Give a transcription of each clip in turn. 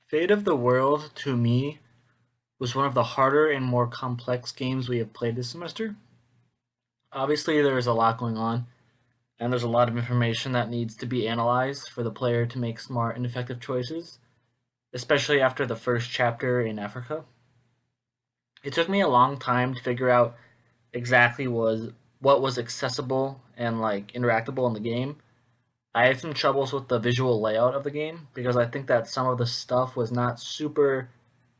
Fate of the World, to me, was one of the harder and more complex games we have played this semester. Obviously, there is a lot going on, and there's a lot of information that needs to be analyzed for the player to make smart and effective choices, especially after the first chapter in Africa. It took me a long time to figure out exactly what was accessible and interactable in the game. I had some troubles with the visual layout of the game because I think that some of the stuff was not super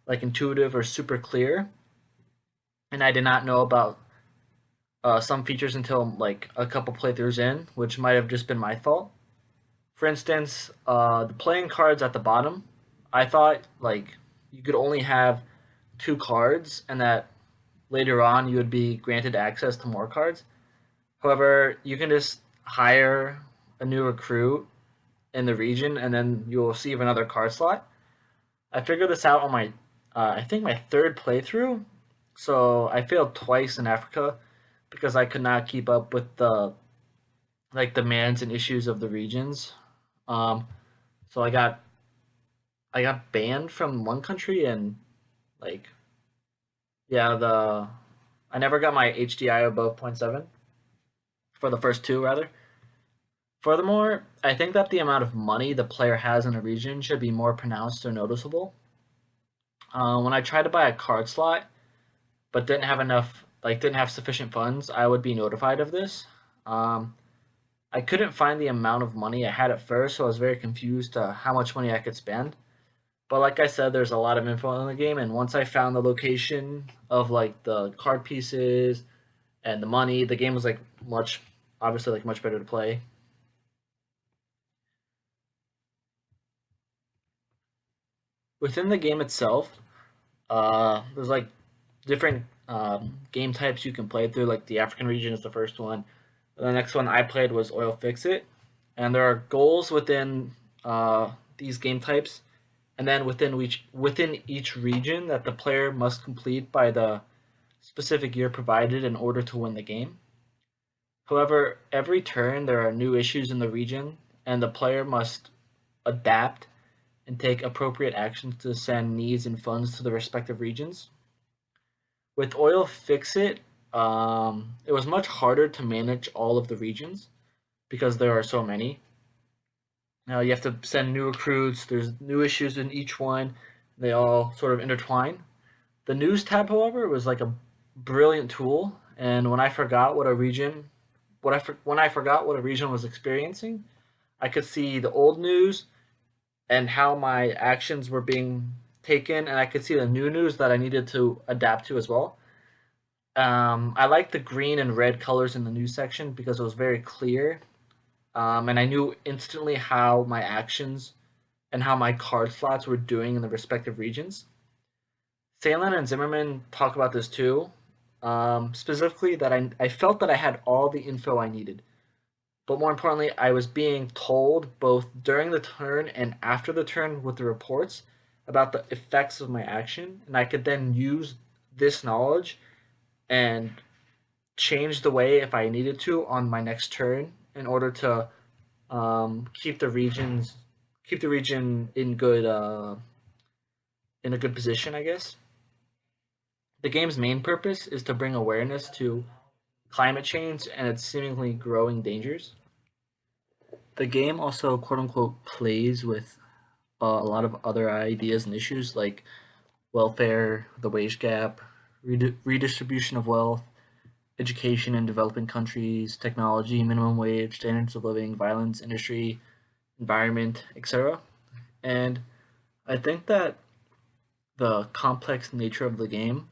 intuitive or super clear, and I did not know about some features until a couple playthroughs in, which might have just been my fault. For instance, the playing cards at the bottom, I thought you could only have two cards, and that later on you would be granted access to more cards. However, you can just hire a new recruit in the region, and then you'll receive another card slot. I figured this out on I think my third playthrough, so I failed twice in Africa because I could not keep up with the demands and issues of the regions. Um, so I got banned from one country and like yeah the I never got my HDI above zero point 0.7 for the first two rather. Furthermore, I think that the amount of money the player has in a region should be more pronounced or noticeable. When I tried to buy a card slot but didn't have sufficient funds, I would be notified of this. Um, I couldn't find the amount of money I had at first, so I was very confused how much money I could spend. But like I said, there's a lot of info in the game, and once I found the location of the card pieces and the money, the game was obviously much better to play. Within the game itself, there's different game types you can play through. Like the African region is the first one. The next one I played was Oil Fix It, and there are goals within these game types, and then within each region that the player must complete by the specific year provided in order to win the game. However, every turn there are new issues in the region, and the player must adapt and take appropriate actions to send needs and funds to the respective regions. With Oil Fix It, it was much harder to manage all of the regions because there are so many. Now you have to send new recruits. There's new issues in each one. They all sort of intertwine. The news tab, however, was like a brilliant tool. And when I forgot what a region, when I forgot what a region was experiencing, I could see the old news and how my actions were being taken, and I could see the new news that I needed to adapt to as well. I liked the green and red colors in the news section because it was very clear, and I knew instantly how my actions and how my card slots were doing in the respective regions. Salen and Zimmerman talk about this too. Specifically, that I felt that I had all the info I needed, but more importantly, I was being told both during the turn and after the turn with the reports about the effects of my action, and I could then use this knowledge and change the way if I needed to on my next turn in order to keep the region in a good position, I guess. The game's main purpose is to bring awareness to climate change and its seemingly growing dangers. The game also quote unquote plays with a lot of other ideas and issues like welfare, the wage gap, redistribution of wealth, education in developing countries, technology, minimum wage, standards of living, violence, industry, environment, etc. And I think that the complex nature of the game,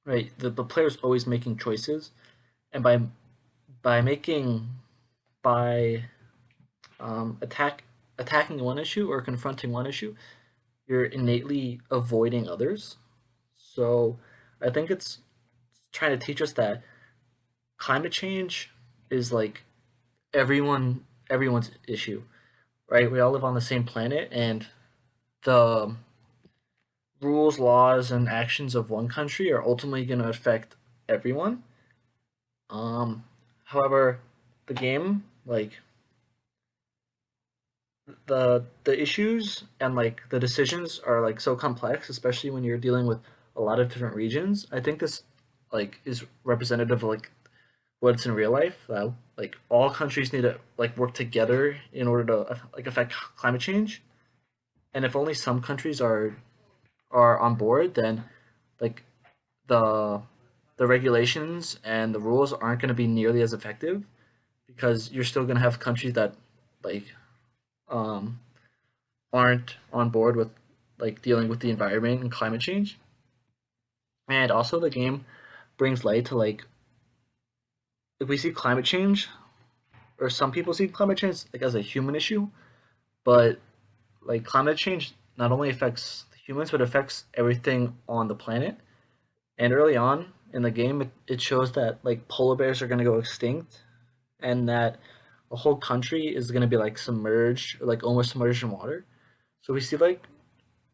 right, the player's always making choices, and by making by attacking one issue or confronting one issue, you're innately avoiding others. So I think it's trying to teach us that climate change is everyone's issue, right? We all live on the same planet, and the rules, laws, and actions of one country are ultimately going to affect everyone. Um, However, the game the issues and like the decisions are like so complex, especially when you're dealing with a lot of different regions. I think this like is representative of like what's in real life. Like all countries need to like work together in order to like affect climate change. And if only some countries are on board, then like the the regulations and the rules aren't going to be nearly as effective because you're still going to have countries that like um, aren't on board with like dealing with the environment and climate change. And also the game brings light to like if we see climate change or some people see climate change like as a human issue, but like climate change not only affects humans but affects everything on the planet. And early on in the game, it shows that like polar bears are going to go extinct, and that a whole country is going to be like submerged, or, like almost submerged in water. So we see like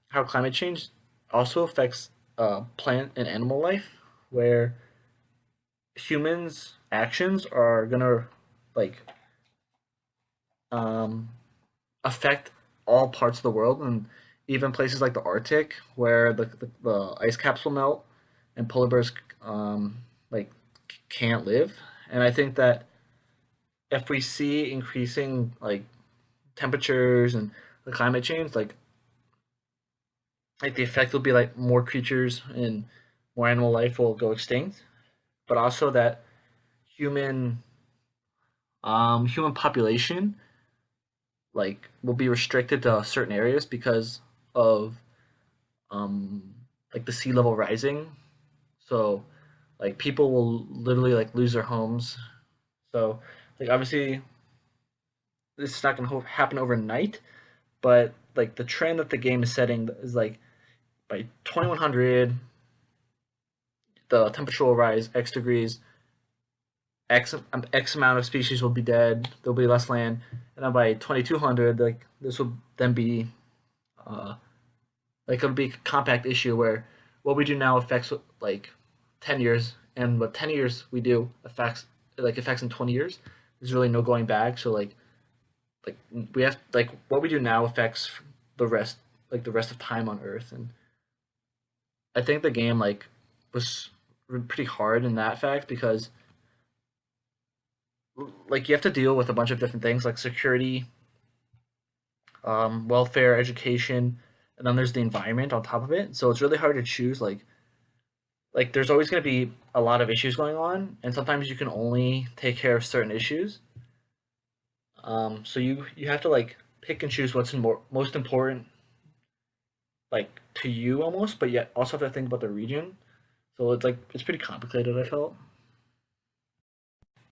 how climate change also affects plant and animal life, where humans' actions are gonna like um, affect all parts of the world, and even places like the Arctic, where the ice caps will melt and polar bears like can't live. And I think that if we see increasing like temperatures and the climate change, like the effect will be like more creatures and more animal life will go extinct, but also that human human population like will be restricted to certain areas because of um like the sea level rising. So like people will literally like lose their homes. So like obviously this is not going to happen overnight, but like the trend that the game is setting is like by 2100 the temperature will rise x degrees, x amount of species will be dead, there'll be less land, and then by 2200 like this will then be uh like a big compact issue where what we do now affects like 10 years, and what 10 years we do affects in 20 years. There's really no going back. So like we have like what we do now affects the rest the rest of time on earth. And I think the game like was pretty hard in that fact because like you have to deal with a bunch of different things like security, welfare, education, and then there's the environment on top of it. So it's really hard to choose like there's always going to be a lot of issues going on, and sometimes you can only take care of certain issues. So you have to like pick and choose what's most important like to you almost, but yet also have to think about the region. So it's like it's pretty complicated. I felt.